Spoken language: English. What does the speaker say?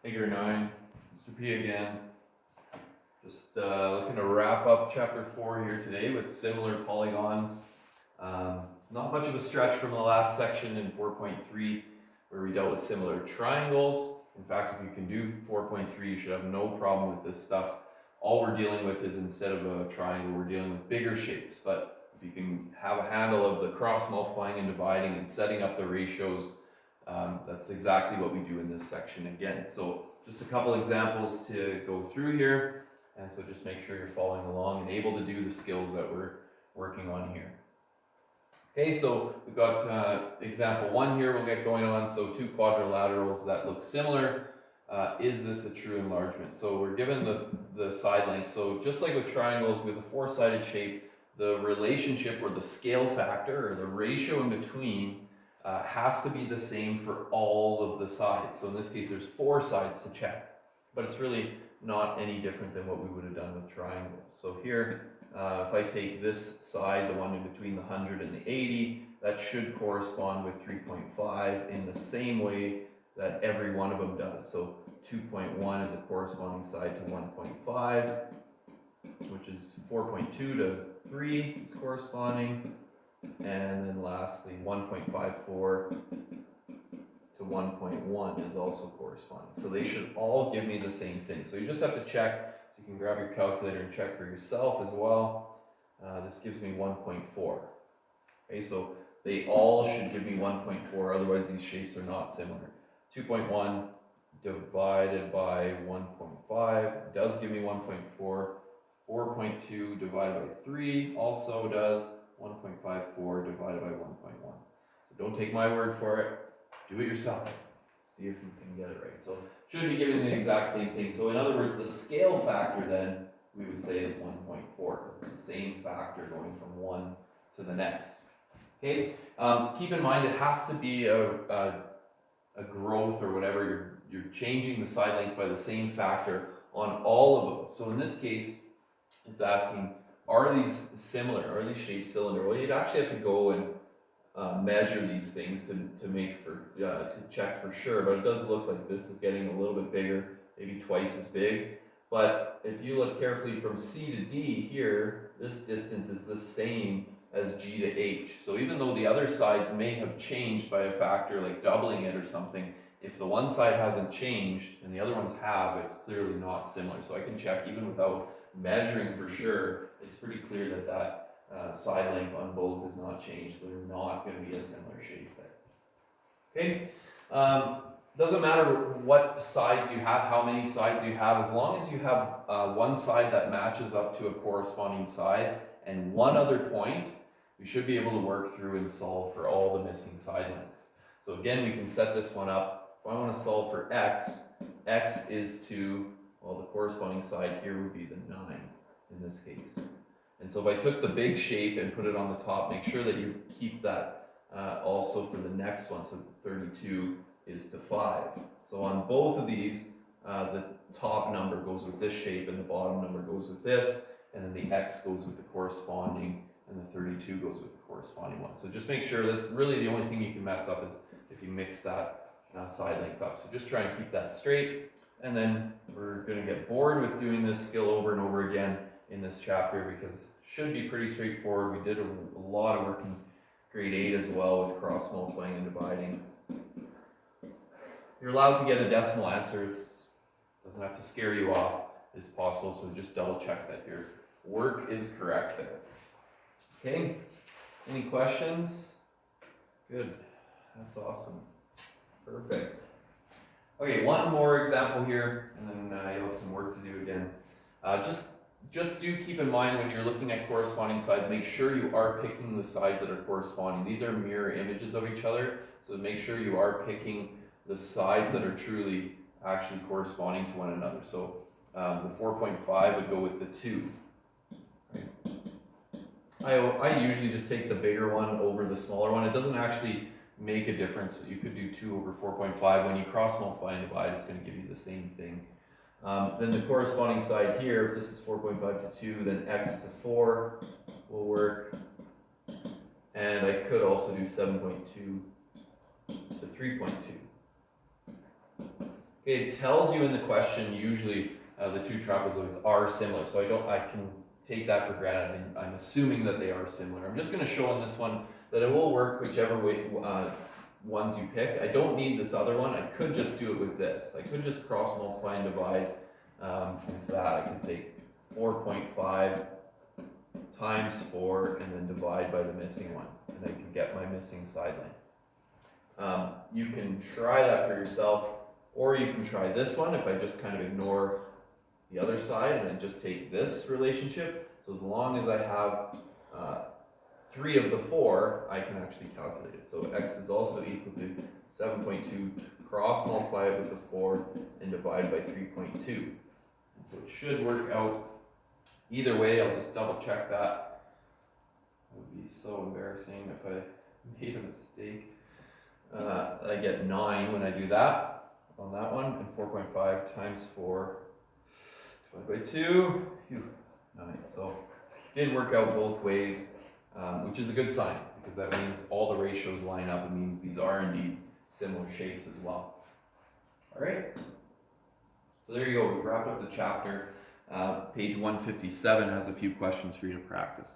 Figure 9, Mr. P again. Just looking to wrap up chapter 4 here today with similar polygons. Not much of a stretch from the last section in 4.3 where we dealt with similar triangles. In fact, if you can do 4.3, you should have no problem with this stuff. All we're dealing with is instead of a triangle, we're dealing with bigger shapes. But if you can have a handle of the cross multiplying and dividing and setting up the ratios, that's exactly what we do in this section again. So just a couple examples to go through here. And so just make sure you're following along and able to do the skills that we're working on here. Okay, so we've got example 1 here we'll get going on. So two quadrilaterals that look similar. Is this a true enlargement? So we're given the side length. So just like with triangles with a four-sided shape, the relationship or the scale factor or the ratio in between has to be the same for all of the sides. So in this case, there's 4 sides to check, but it's really not any different than what we would have done with triangles. So here, if I take this side, the one in between the 100 and the 80, that should correspond with 3.5 in the same way that every one of them does. So 2.1 is a corresponding side to 1.5, which is 4.2 to 3 is corresponding. And then lastly, 1.54 to 1.1 is also corresponding. So they should all give me the same thing. So you just have to check. So you can grab your calculator and check for yourself as well. This gives me 1.4. Okay, so they all should give me 1.4, otherwise these shapes are not similar. 2.1 divided by 1.5 does give me 1.4. 4.2 divided by 3 also does 1.54 divided by 1.1. So don't take my word for it. Do it yourself. See if you can get it right. So should be giving the exact same thing. So in other words, the scale factor then we would say is 1.4 because it's the same factor going from one to the next. Okay. Keep in mind it has to be a growth or whatever. You're changing the side length by the same factor on all of those. So in this case, it's asking, are these similar? Are these shapes cylinder? Well, you'd actually have to go and measure these things to check for sure. But it does look like this is getting a little bit bigger, maybe twice as big. But if you look carefully from C to D here, this distance is the same as G to H. So even though the other sides may have changed by a factor like doubling it or something, if the one side hasn't changed and the other ones have, it's clearly not similar. So I can check even without measuring for sure. It's pretty clear that that side length on both is not changed. So they're not going to be a similar shape there. Okay. Doesn't matter what sides you have, how many sides you have, as long as you have one side that matches up to a corresponding side and one other point, we should be able to work through and solve for all the missing side lengths. So again, we can set this one up. If I want to solve for x, x is to, well, the corresponding side here would be the 9 in this case. And so if I took the big shape and put it on the top, make sure that you keep that also for the next one. So 32 is to 5. So on both of these, the top number goes with this shape and the bottom number goes with this, and then the x goes with the corresponding, and the 32 goes with the corresponding one. So just make sure that really the only thing you can mess up is if you mix that side length up. So just try and keep that straight, and then we're going to get bored with doing this skill over and over again in this chapter because it should be pretty straightforward. We did a lot of work in grade 8 as well with cross multiplying and dividing. You're allowed to get a decimal answer. It doesn't have to scare you off. It's possible, so just double check that your work is correct there. Okay, any questions? Good, that's awesome. Perfect. Okay, one more example here, and then you'll have some work to do again. Just do keep in mind when you're looking at corresponding sides, make sure you are picking the sides that are corresponding. These are mirror images of each other, so make sure you are picking the sides that are truly actually corresponding to one another. So the 4.5 would go with the 2. Right? I usually just take the bigger one over the smaller one. It doesn't actually make a difference. You could do 2 over 4.5. When you cross multiply and divide, it's going to give you the same thing. Then the corresponding side here, if this is 4.5 to 2, then x to 4 will work. And I could also do 7.2 to 3.2. Okay, it tells you in the question usually the two trapezoids are similar, so I can take that for granted. I'm assuming that they are similar. I'm just going to show on this one that it will work whichever way ones you pick. I don't need this other one. I could just do it with this. I could just cross multiply and divide with that. I could take 4.5 times 4 and then divide by the missing one, and I can get my missing side length. You can try that for yourself, or you can try this one if I just kind of ignore the other side and then just take this relationship. So as long as I have 3 of the 4, I can actually calculate it. So x is also equal to 7.2, cross multiply it with the 4 and divide by 3.2. And so it should work out either way. I'll just double check that. It would be so embarrassing if I made a mistake. I get 9 when I do that on that one, and 4.5 times 4 divided by 2, 9. So it did work out both ways, which is a good sign, because that means all the ratios line up. It means these are indeed similar shapes as well. All right, so there you go. We've wrapped up the chapter. Page 157 has a few questions for you to practice.